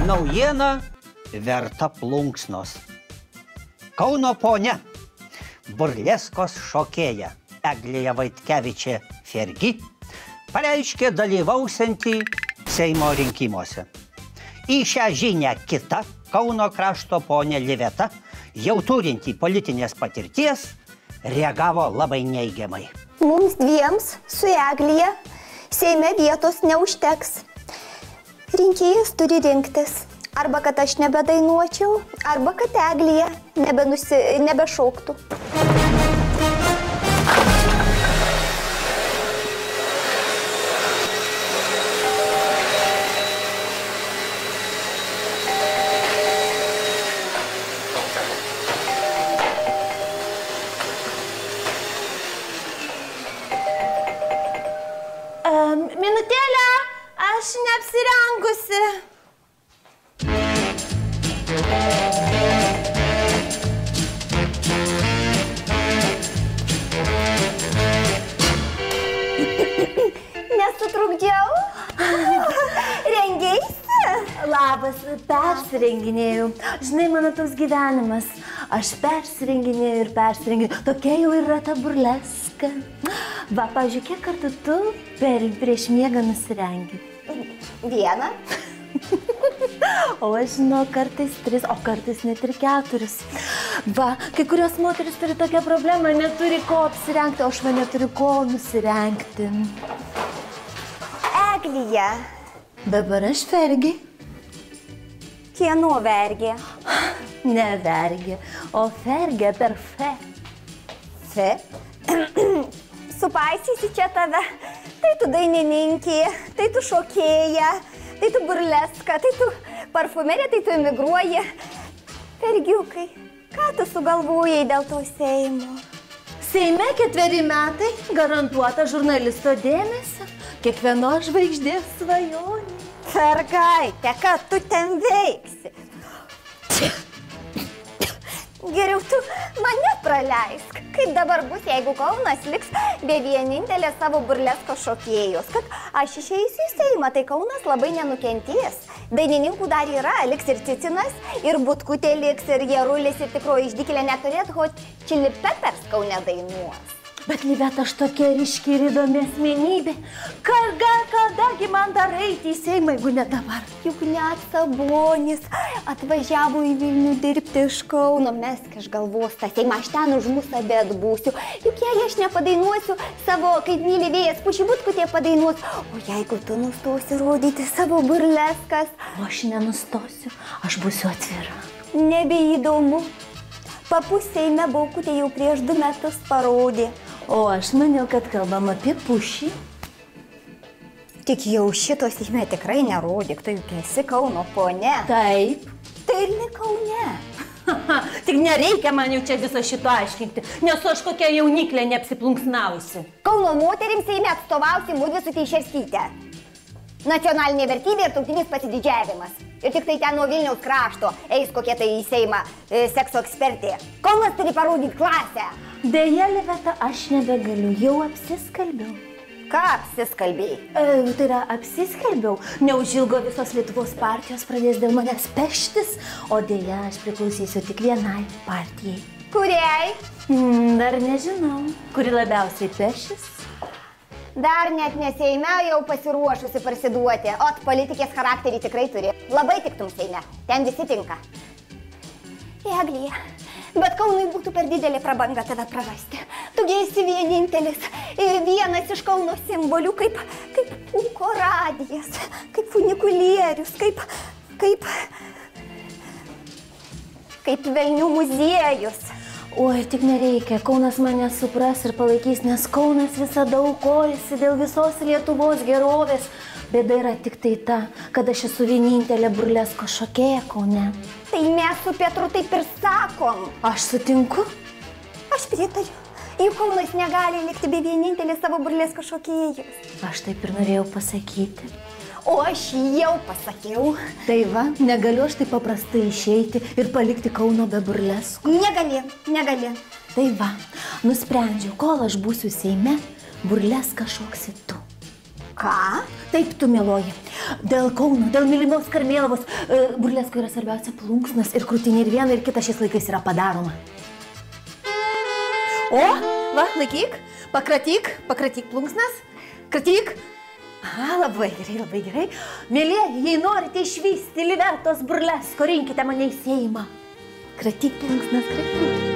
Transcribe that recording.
Naujiena verta plunksnos. Kauno ponia, burleskos šokėja Eglija Vaitkevičė Fergi pareiškė dalyvausianti Seimo rinkimuose. Į šią žinią kita Kauno krašto ponia Liveta, jau turinti politinės patirties, reagavo labai neigiamai. Mums dviems su Eglija Seime vietos neužteks. Rinkėjas turi rinktis. Arba kad aš nebedainuočiau, arba kad Eglija nebešauktų. Minutėlę, aš neapsirengusi. Nesutrukdžiau? Rengeisi? Labas, persirenginėjau. Žinai, mano toks gyvenimas. Aš persirenginėjau ir persirenginėjau. Tokia jau yra ta burleska. Va, pavyzdžiui, kiek kartų tu prieš miegą nusirengi? Vieną. O aš žinau, kartais 3, o kartais net ir 4. Va, kai kurios moteris turi tokią problemą, neturi ko apsirengti, o aš man neturiu ko nusirengti. Eglija. Dabar aš Fergi. Kieno vergė? Ne vergė, o Fergė per fe. Fe? Supaisysi čia tave. Tai tu dainininkė, tai tu šokėja, tai tu burleska, tai tu parfumerė, tai tu emigruoji. Fergiukai, ką tu sugalvojai dėl to Seimo? Seime 4 metai, garantuota žurnalisto dėmesio, kiekvienos žvaigždės svajonė. Fergaitė, ką tu ten veiksi? Geriau tu mane praleisk. Kaip dabar bus, jeigu Kaunas liks be vienintelės savo burlesko šokėjos? Kad aš išeisiu į Seimą, tai Kaunas labai nenukentės. Dainininkų dar yra, liks ir Cicinas, ir Butkutė liks, ir Jarulis, ir tikroji išdykėlė neturėt Hot Chili Peppers Kaune dainuos. Bet, Liveta, aš tokia ryški ir įdomi asmenybė. Kadagi man dar eiti į Seimą, jeigu ne dabar? Juk net Sabonis atvažiavo į Vilnių dirbti iš Kauno. Mesk iš galvos tą Seimą, aš ten už mus abi atbūsiu. Juk jei aš nepadainuosiu savo, kaip myli vėjas, puši Butkutė padainuos. O jeigu tu nustosi rodyti savo burleskas? O aš nenustosiu, aš būsiu atvira. Nebeįdomu. Papus Seime Baukutė jau prieš 2 metus parodė. O aš maniau, kad kalbam apie pušį. Tik jau šito Seime tikrai nerodyk, tai juk esi Kauno ponia. Taip. Tai ir lik Kaune. Tik nereikia man jau čia viso šito aiškinti, nes aš kokia jauniklė neapsiplunksnavusi. Kauno moterims Seime atstovausi mudvi su Teišerskyte. Nacionalinė vertybė ir tautinis pasididžiavimas. Ir tik tai ten nuo Vilniaus krašto eis kokie tai į Seimą sekso ekspertė. Kaunas turi parodyti klasę. Deja, Liveta, aš nebegaliu, jau apsiskalbiau. Ką apsiskalbėjai? Tai yra, apsiskalbiau. Neužilgo visos Lietuvos partijos pradės dėl manęs peštis, o deja, aš priklausysiu tik vienai partijai. Kuriai? Dar nežinau. Kuri labiausiai pešis? Dar net ne Seime jau pasiruošusi parsiduoti. Ot, politikės charakterį tikrai turi. Labai tiktum Seime. Ten visi tinka. Eglija, bet Kaunui būtų per didelė prabanga tave prarasti. Tugi esi vienintelis, vienas iš Kauno simbolių, kaip Ūko radijas, kaip funikulierius, kaip Velnių muziejus. Oi, tik nereikia, Kaunas mane supras ir palaikys, nes Kaunas visada aukojasi dėl visos Lietuvos gerovės. Bėda yra tik tai ta, kad aš esu vienintelė burlesko šokėja Kaune. Tai mes su Petru taip ir sakom. Aš sutinku. Aš pritariu. Juk Kaunas negali likti be vienintelės savo burlesko šokėjos. Aš taip ir norėjau pasakyti. O aš jau pasakiau. Tai va, negaliu aš taip paprastai išeiti ir palikti Kauno be burlesko. Negali. Tai va, nusprendžiau, kol aš būsiu Seime, burleską šoksi tu. Ką? Taip, tu, mieloji. Dėl Kauno, dėl mylimos Karmėlavos. Burlesko yra svarbiausia plunksnas ir krūtinė ir viena ir kita šiais laikais yra padaroma. O, va, laikyk, pakratyk plunksnas, kratyk. Aha, labai gerai, labai gerai. Mėlieji, jei norite išvysti Libertos Burlesko, rinkite mane į Seimą. Kratyk plunksnas, kratyk.